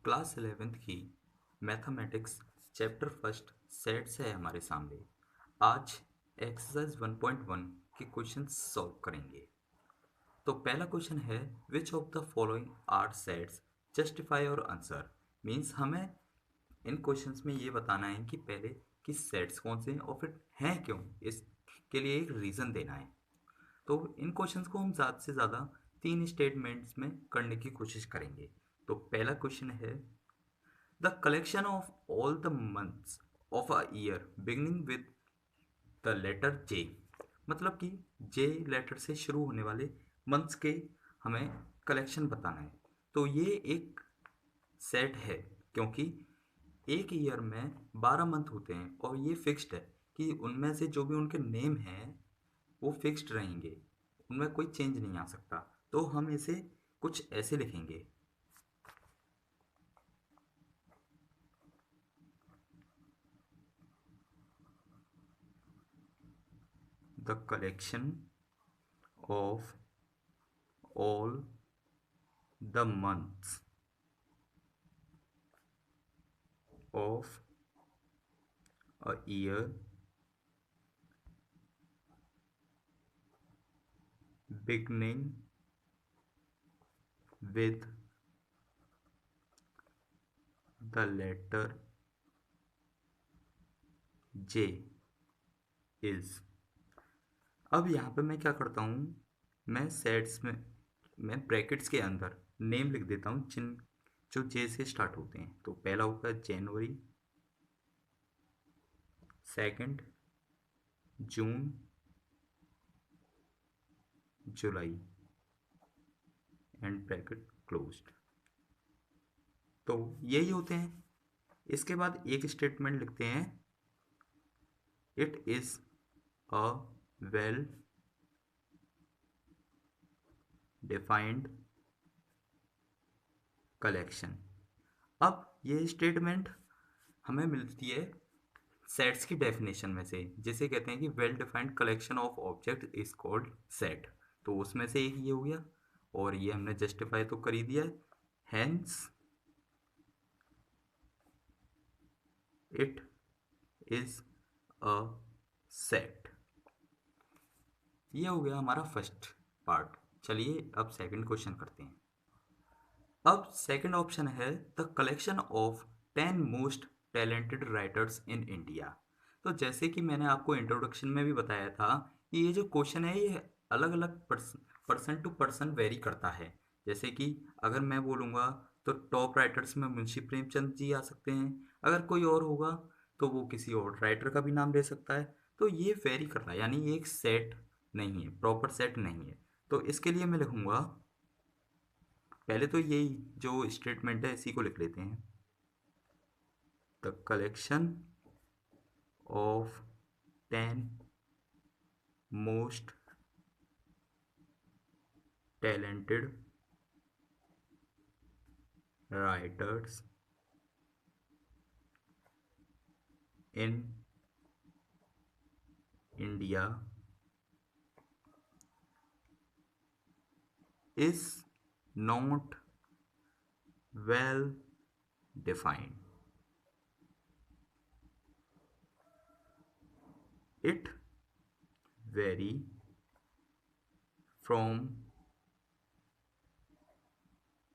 Class 11th की mathematics chapter first sets है हमारे सामने। आज एक्सरसाइज 1.1 के क्वेश्चन सॉल्व करेंगे। तो पहला क्वेश्चन है which of the following are sets, justify और आंसर। मीन्स हमें इन क्वेश्चंस में ये बताना है कि पहले कि सेट्स कौन से हैं और फिर हैं क्यों, इसके लिए एक रीज़न देना है। तो इन क्वेश्चंस को हम ज़्यादा से ज़्यादा 3 स्टेटमेंट्स में करने की कोशिश करेंगे। तो पहला क्वेश्चन है the collection of all the months of a year beginning with the letter J. मतलब कि जे लेटर से शुरू होने वाले मंथ्स के हमें कलेक्शन बताना है। तो ये एक सेट है क्योंकि एक ईयर में 12 मंथ होते हैं और ये फिक्स्ड है कि उनमें से जो भी उनके नेम हैं वो फिक्स्ड रहेंगे, उनमें कोई चेंज नहीं आ सकता। तो हम इसे कुछ ऐसे लिखेंगे the collection of all the months of a year beginning with the letter J is। अब यहाँ पे मैं क्या करता हूँ, मैं सेट्स में मैं ब्रैकेट्स के अंदर नेम लिख देता हूँ जिन जो जे से स्टार्ट होते हैं। तो पहला होगा January, second June, July and bracket closed. तो यही होते हैं। इसके बाद एक स्टेटमेंट लिखते हैं it is a well defined collection. अब ये स्टेटमेंट हमें मिलती है सेट्स की डेफिनेशन में से, जिसे कहते हैं कि well defined collection of object is called set. तो उसमें से एक ये हो गया और ये हमने जस्टिफाई तो कर ही दिया है। Hence it is a set. ये हो गया हमारा फर्स्ट पार्ट। चलिए अब सेकंड क्वेश्चन करते हैं। अब सेकंड ऑप्शन है the collection of 10 most talented writers in India. तो जैसे कि मैंने आपको इंट्रोडक्शन में भी बताया था कि ये जो क्वेश्चन है ये अलग अलग पर्सन टू पर्सन वेरी करता है। जैसे कि अगर मैं बोलूँगा तो टॉप राइटर्स में मुंशी प्रेमचंद जी आ सकते हैं, अगर कोई और होगा तो वो किसी और राइटर का भी नाम ले सकता है। तो ये वेरी कर रहा है, यानी ये एक सेट नहीं है, प्रॉपर सेट नहीं है। तो इसके लिए मैं लिखूँगा, पहले तो यही जो स्टेटमेंट है इसी को लिख लेते हैं। The collection of 10 most talented writers in India is not well defined. It vary from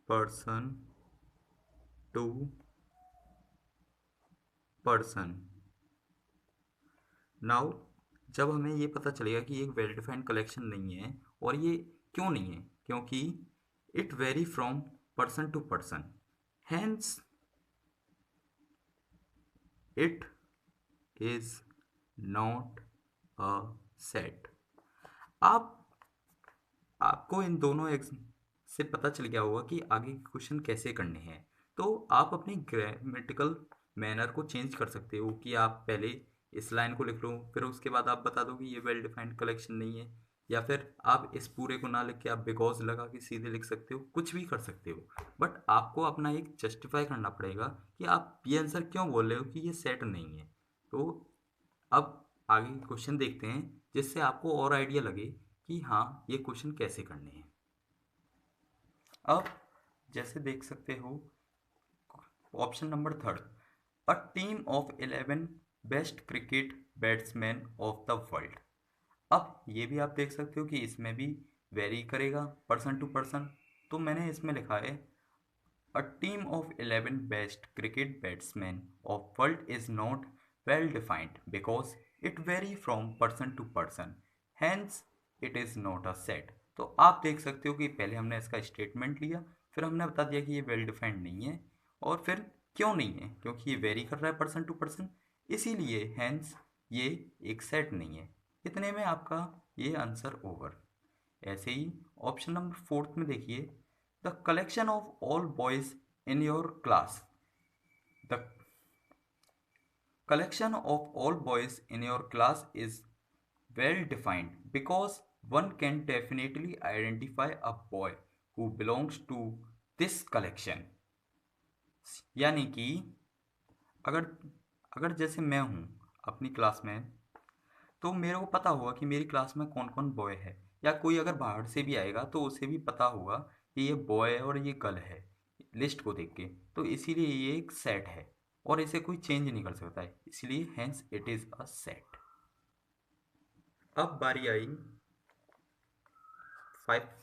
person to person. Now जब हमें ये पता चलेगा कि एक वेल डिफाइंड कलेक्शन नहीं है, और ये क्यों नहीं है, क्योंकि it vary from person to person, hence it is not a set. आप आपको इन दोनों से पता चल गया होगा कि आगे के क्वेश्चन कैसे करने हैं। तो आप अपनी ग्रामेटिकल मैनर को चेंज कर सकते हो कि आप पहले इस लाइन को लिख लो, फिर उसके बाद आप बता दो कि ये वेल डिफाइंड कलेक्शन नहीं है, या फिर आप इस पूरे को ना लिख के आप बिकॉज लगा के सीधे लिख सकते हो, कुछ भी कर सकते हो। बट आपको अपना एक जस्टिफाई करना पड़ेगा कि आप ये आंसर क्यों बोल रहे हो कि ये सेट नहीं है। तो अब आगे क्वेश्चन देखते हैं जिससे आपको और आइडिया लगे कि हाँ ये क्वेश्चन कैसे करने हैं। अब जैसे देख सकते हो option number third, a team of 11 best cricket batsman of the world. अब ये भी आप देख सकते हो कि इसमें भी वेरी करेगा पर्सन टू पर्सन। तो मैंने इसमें लिखा है a team of 11 best cricket batsmen of world is not well defined because it vary from person to person. Hence, it is not a set. तो आप देख सकते हो कि पहले हमने इसका स्टेटमेंट लिया, फिर हमने बता दिया कि ये वेल डिफाइंड नहीं है, और फिर क्यों नहीं है, क्योंकि ये वेरी कर रहा है पर्सन टू पर्सन, इसीलिए हैंस ये एक सेट नहीं है। इतने में आपका ये आंसर ओवर। ऐसे ही ऑप्शन नंबर फोर्थ में देखिए, the collection of all boys in your class, the collection of all boys in your class is well defined because one can definitely identify a boy who belongs to this collection। यानी कि अगर अगर जैसे मैं हूँ अपनी class में, तो मेरे को पता होगा कि मेरी क्लास में कौन कौन बॉय है, या कोई अगर बाहर से भी आएगा तो उसे भी पता होगा कि ये बॉय है और ये गर्ल है लिस्ट को देख के। तो इसीलिए ये एक सेट है और इसे कोई चेंज नहीं कर सकता है, इसलिए hence it is a set. अब बारी आई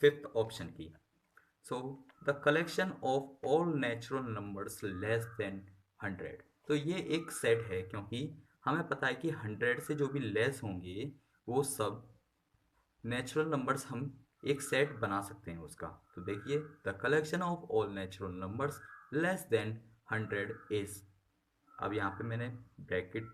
फिफ्थ ऑप्शन की। So the collection of all natural numbers less than 100। तो ये एक सेट है क्योंकि हमें पता है कि 100 से जो भी लेस होंगे वो सब नेचुरल नंबर्स हम एक सेट बना सकते हैं उसका। तो देखिए, the collection of all natural numbers less than 100 is, अब यहाँ पे मैंने ब्रैकेट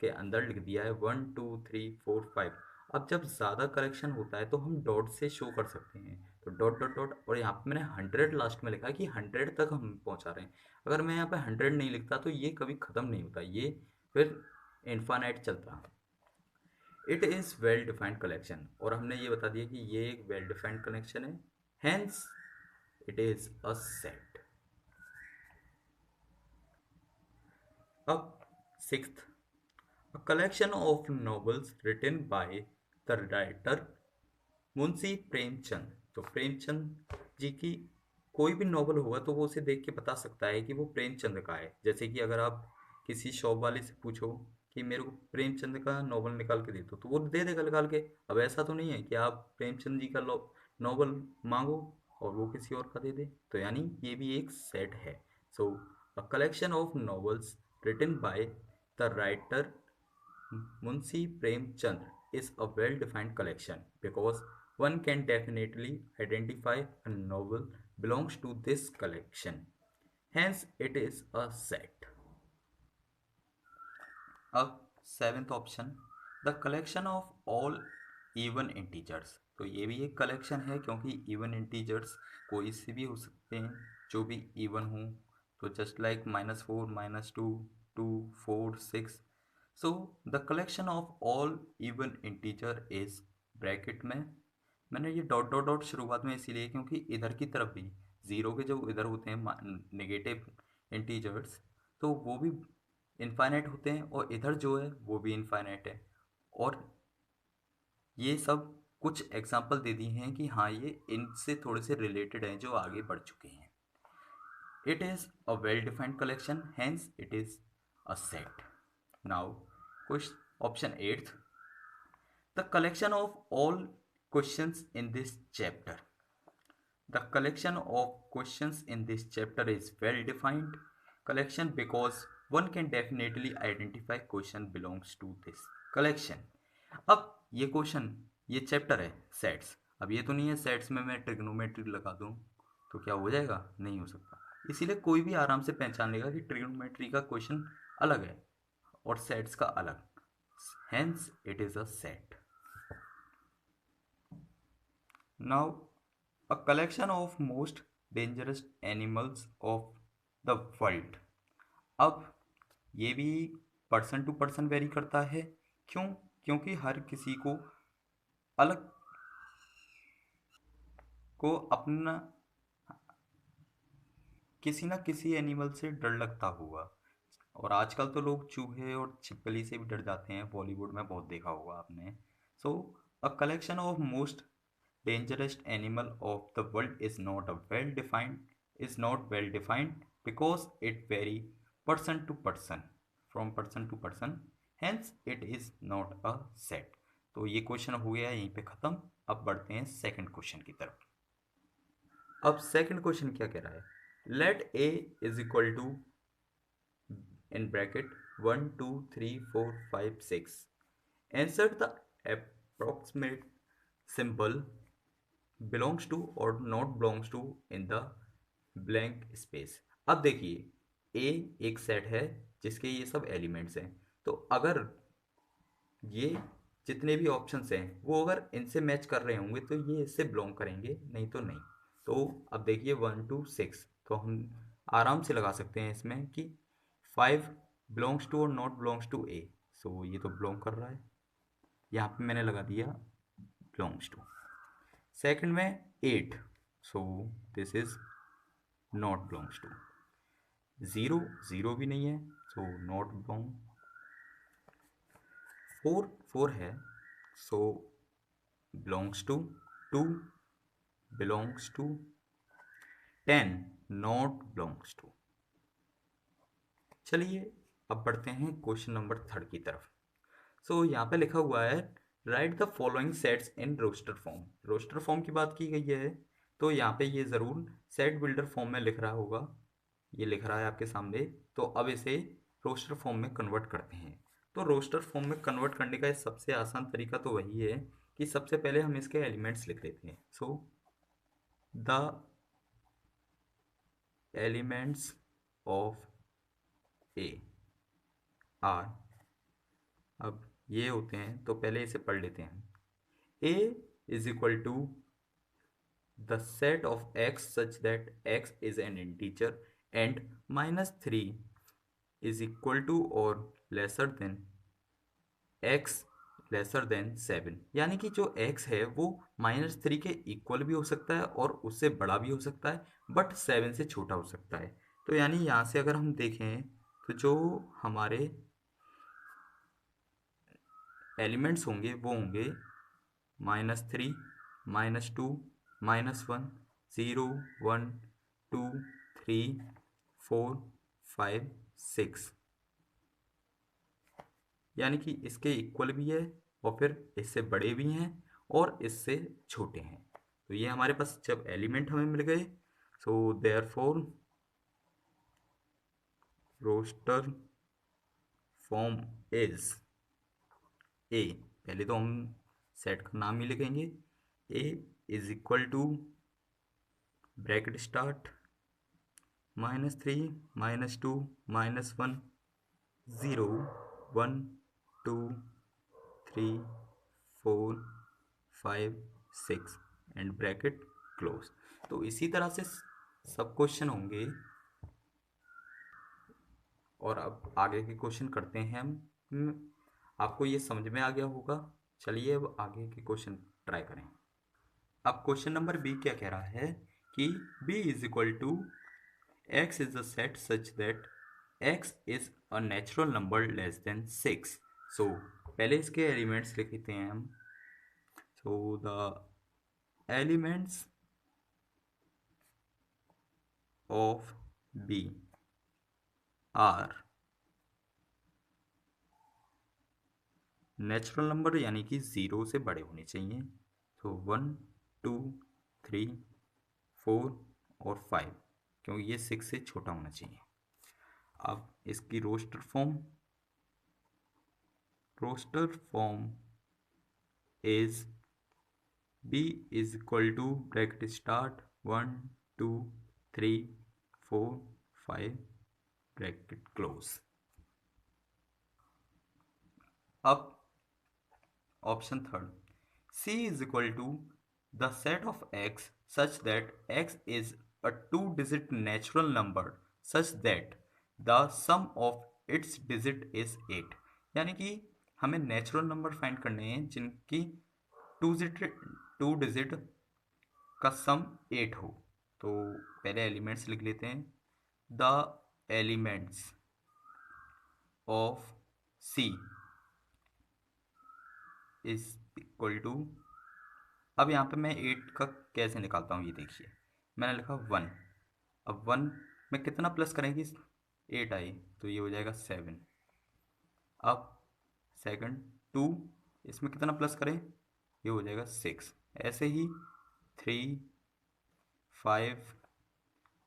के अंदर लिख दिया है 1 2 3 4 5। अब जब ज़्यादा कलेक्शन होता है तो हम डॉट से शो कर सकते हैं, तो डॉट डॉट डॉट, और यहाँ पे मैंने 100 लास्ट में लिखा है कि 100 तक हम पहुँचा रहे हैं। अगर मैं यहाँ पे 100 नहीं लिखता तो ये कभी ख़त्म नहीं होता, ये फिर इन्फानाइट चलता। It is well defined collection, और हमने ये बता दिया कि ये एक वेल डिफाइंड कलेक्शन है, hence it is a set. अब sixth, a collection of novels written by the writer Munshi Premchand. तो प्रेमचंद जी की कोई भी नॉवल होगा तो वो उसे देख के बता सकता है कि वो प्रेमचंद का है। जैसे कि अगर आप किसी शॉप वाले से पूछो कि मेरे को प्रेमचंद का नॉवल निकाल के दे दो, तो वो दे देगा निकाल के। अब ऐसा तो नहीं है कि आप प्रेमचंद जी का नॉवल मांगो और वो किसी और का दे दे, तो यानी ये भी एक सेट है। So a collection of novels written by the writer Munshi Premchand is a well-defined collection because one can definitely identify a novel belongs to this collection. Hence, it is a set. अब seventh option, the collection of all even integers. तो ये भी एक collection है क्योंकि even integers कोई से भी हो सकते हैं जो भी इवन हो। तो just like -4 -2 2 4 6। So the collection of all even integer is, bracket में मैंने ये डॉट डॉट डॉट शुरुआत में इसीलिए क्योंकि इधर की तरफ भी ज़ीरो के जो इधर होते हैं नेगेटिव इंटीजर्स, तो वो भी इनफाइनाइट होते हैं, और इधर जो है वो भी इनफाइनाइट है। और ये सब कुछ एग्जांपल दे दी हैं कि हाँ ये इनसे थोड़े से रिलेटेड हैं जो आगे बढ़ चुके हैं। It is a well defined collection, hence it is a set. Now question option eighth, the collection of all questions in this chapter. The collection of questions in this chapter is well defined collection because one can definitely identify question belongs to this collection। अब ये question, ये chapter है sets. अब ये तो नहीं है sets में मैं ट्रिग्नोमेट्री लगा दूं तो क्या हो जाएगा, नहीं हो सकता। इसीलिए कोई भी आराम से पहचान लेगा कि ट्रिग्नोमेट्री का क्वेश्चन अलग है और सेट्स का अलग, hence it is a set. Now a collection of most dangerous animals of the world। अब ये भी पर्सन टू पर्सन वेरी करता है, क्यों? क्योंकि हर किसी को अलग को अपना किसी ना किसी एनिमल से डर लगता होगा, और आजकल तो लोग चूहे और छिपकली से भी डर जाते हैं, बॉलीवुड में बहुत देखा होगा आपने। So a collection of most dangerous animal of the world is not well defined, because it vary person to person, from person to person, hence it is not a set। तो ये क्वेश्चन हो गया यहीं पे खत्म। अब बढ़ते हैं सेकंड क्वेश्चन की तरफ। अब सेकंड क्वेश्चन क्या कह रहा है, let a is equal to in bracket 1 2 3 4 5 6, insert the approximate symbol belongs to or not belongs to in the blank space। अब देखिए a एक सेट है जिसके ये सब एलिमेंट्स हैं, तो अगर ये जितने भी ऑप्शंस हैं वो अगर इनसे मैच कर रहे होंगे तो ये इससे बिलोंग करेंगे, नहीं तो नहीं। तो अब देखिए 1 2 6, तो हम आराम से लगा सकते हैं इसमें कि 5 बिलोंग्स टू और नॉट बिलोंग्स टू ए। सो ये तो बिलोंग कर रहा है, यहाँ पे मैंने लगा दिया बिलोंग्स टू। सेकंड में 8, so this is not belongs to. 0 0 भी नहीं है, सो नॉट बिलोंग। 4 4 है, so belongs to. 2 belongs to. 10 not belongs to. चलिए अब बढ़ते हैं क्वेश्चन नंबर 3 की तरफ। सो यहाँ पे लिखा हुआ है write the following sets in roster form. Roster form की बात की गई है, तो यहाँ पे ये ज़रूर सेट बिल्डर फॉर्म में लिख रहा होगा, ये लिख रहा है आपके सामने। तो अब इसे रोस्टर फॉर्म में कन्वर्ट करते हैं। तो रोस्टर फॉर्म में कन्वर्ट करने का सबसे आसान तरीका तो वही है कि सबसे पहले हम इसके एलिमेंट्स लिख लेते हैं। सो the elements of A R, अब ये होते हैं तो पहले इसे पढ़ लेते हैं। a is equal to the set of x such that x is an integer and -3 is equal to or lesser than x lesser than 7। यानी कि जो x है वो -3 के इक्वल भी हो सकता है और उससे बड़ा भी हो सकता है, बट 7 से छोटा हो सकता है। तो यानी यहाँ से अगर हम देखें तो जो हमारे एलिमेंट्स होंगे वो होंगे -3 -2 -1 0 1 2 3 4 5 6, यानी कि इसके इक्वल भी है और फिर इससे बड़े भी हैं और इससे छोटे हैं। तो ये हमारे पास जब एलिमेंट हमें मिल गए, so therefore roster form is A. पहले तो हम सेट का नाम ही लिखेंगे, A is equal to bracket start -3 -2 -1 0 1 2 3 4 5 6 and bracket close. तो इसी तरह से सब क्वेश्चन होंगे। और अब आगे के क्वेश्चन करते हैं हम। आपको ये समझ में आ गया होगा। चलिए अब आगे के क्वेश्चन ट्राई करें। अब क्वेश्चन नंबर बी क्या कह रहा है कि b is equal to x is a set such that x is a natural number less than 6। So पहले इसके एलिमेंट्स लिख लेते हैं हम। So the elements of b are natural number, यानी कि 0 से बड़े होने चाहिए। तो 1 2 3 4 और 5, क्योंकि ये 6 से छोटा होना चाहिए। अब इसकी roster form is b is equal to bracket start 1 2 3 4 5 bracket close. अब option third, c is equal to the set of x such that x is a two-digit natural number such that the sum of its digit is 8। यानी कि हमें natural number find करने हैं जिनकी two digit का सम 8 हो। तो पहले एलिमेंट्स लिख लेते हैं। The elements of c is equal to, अब यहाँ पे मैं 8 का कैसे निकालता हूँ ये देखिए। मैंने लिखा 1, अब 1 में कितना प्लस करेंगे, 8 आई तो ये हो जाएगा 7। अब सेकंड 2, इसमें कितना प्लस करें, ये हो जाएगा 6। ऐसे ही 3 5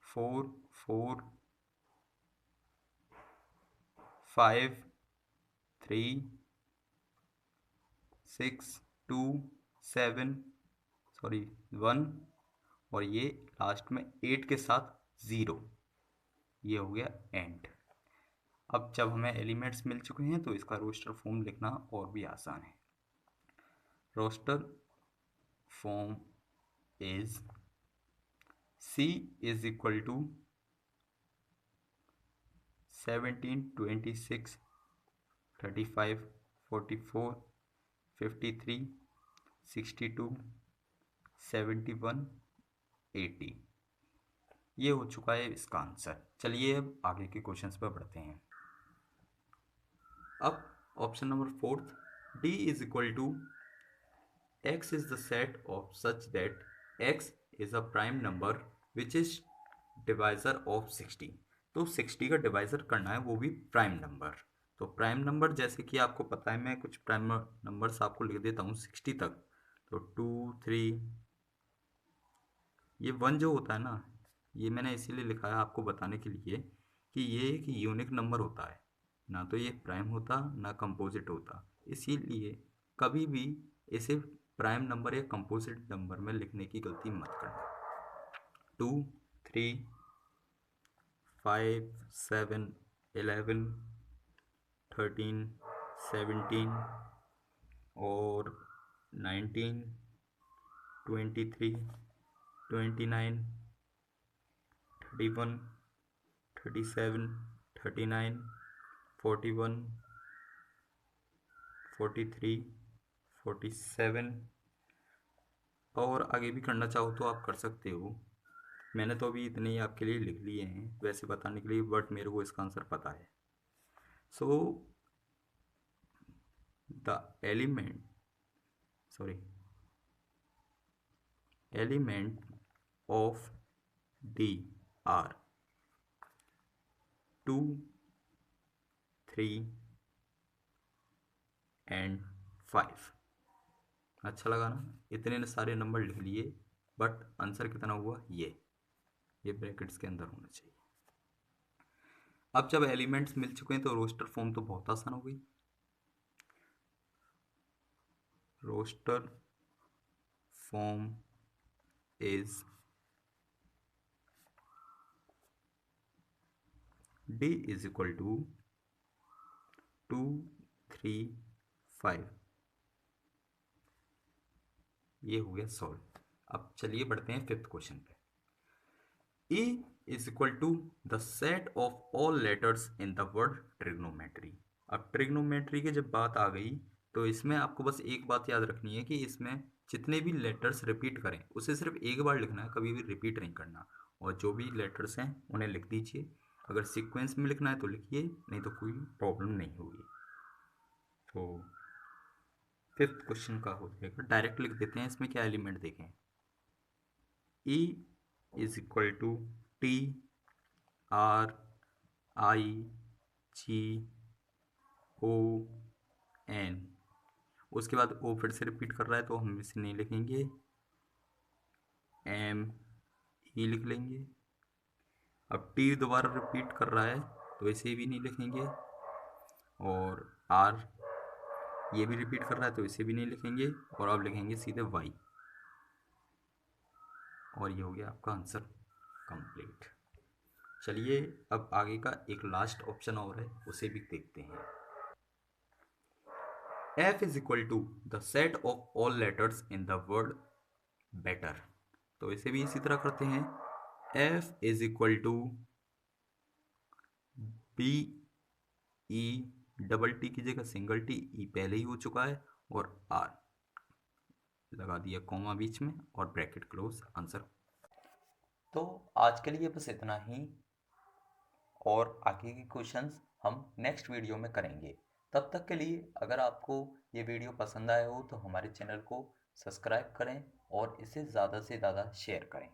4 4 5 3 6 2 7 सॉरी 1 और ये लास्ट में 8 के साथ 0, ये हो गया एंड। अब जब हमें एलिमेंट्स मिल चुके हैं तो इसका रोस्टर फॉर्म लिखना और भी आसान है। Roster form is C is equal to 17 26 35 44 53 62 71 80। ये हो चुका है इसका आंसर। चलिए अब आगे के क्वेश्चंस पर बढ़ते हैं। अब option number 4, D is equal to X is the set of such that X is a prime number which is divisor of 60। तो 60 का डिवाइजर करना है, वो भी प्राइम नंबर। तो प्राइम नंबर जैसे कि आपको पता है, मैं कुछ प्राइम नंबर्स आपको लिख देता हूँ 60 तक। तो 2 3, ये 1 जो होता है ना, ये मैंने इसीलिए लिखा है आपको बताने के लिए कि ये एक यूनिक नंबर होता है, ना तो ये प्राइम होता ना कंपोजिट होता। इसीलिए कभी भी इसे प्राइम नंबर या कंपोजिट नंबर में लिखने की गलती मत करना। 2 3 5 7 11 13 17 और 19 23 29 31 37 39 41 43 47 और आगे भी करना चाहो तो आप कर सकते हो। मैंने तो अभी इतने ही आपके लिए लिख लिए हैं वैसे बताने के लिए, बट मेरे को इसका आंसर पता है। So the element of D are 2 3 and 5। अच्छा लगा ना, इतने सारे नंबर लिख लिए, बट आंसर कितना हुआ, ये ब्रैकेट्स के अंदर होना चाहिए। अब जब एलिमेंट्स मिल चुके हैं तो रोस्टर फॉर्म तो बहुत आसान हो गई। Roster form is D is equal to 2 3 5। ये हो गया सॉल्व। अब चलिए बढ़ते हैं 5th क्वेश्चन पे। E is equal to the set of all letters in the word trigonometry। अब ट्रिग्नोमेट्री की जब बात आ गई तो इसमें आपको बस एक बात याद रखनी है कि इसमें जितने भी लेटर्स रिपीट करें उसे सिर्फ एक बार लिखना है, कभी भी रिपीट नहीं करना। और जो भी लेटर्स हैं उन्हें लिख दीजिए, अगर सीक्वेंस में लिखना है तो लिखिए, नहीं तो कोई प्रॉब्लम नहीं होगी। तो 5th क्वेश्चन का हो जाएगा, डायरेक्ट लिख देते हैं। इसमें क्या एलिमेंट देखें, E is equal to T R I G O N। उसके बाद O फिर से रिपीट कर रहा है तो हम इसे नहीं लिखेंगे, M E लिख लेंगे। अब T दोबारा रिपीट कर रहा है तो इसे भी नहीं लिखेंगे, और R ये भी रिपीट कर रहा है तो इसे भी नहीं लिखेंगे, और अब लिखेंगे सीधे Y। और ये हो गया आपका आंसर कंप्लीट। चलिए अब आगे का एक लास्ट ऑप्शन और है, उसे भी देखते हैं। F is equal to the set of all letters in the word better. तो इसे भी इसी तरह करते हैं। F is equal to B E double T की जगह सिंगल टी, ई पहले ही हो चुका है, और R लगा दिया कॉमा बीच में और ब्रैकेट क्लोज, आंसर। तो आज के लिए बस इतना ही, और आगे के क्वेश्चंस हम नेक्स्ट वीडियो में करेंगे। तब तक के लिए अगर आपको ये वीडियो पसंद आया हो तो हमारे चैनल को सब्सक्राइब करें और इसे ज़्यादा से ज़्यादा शेयर करें।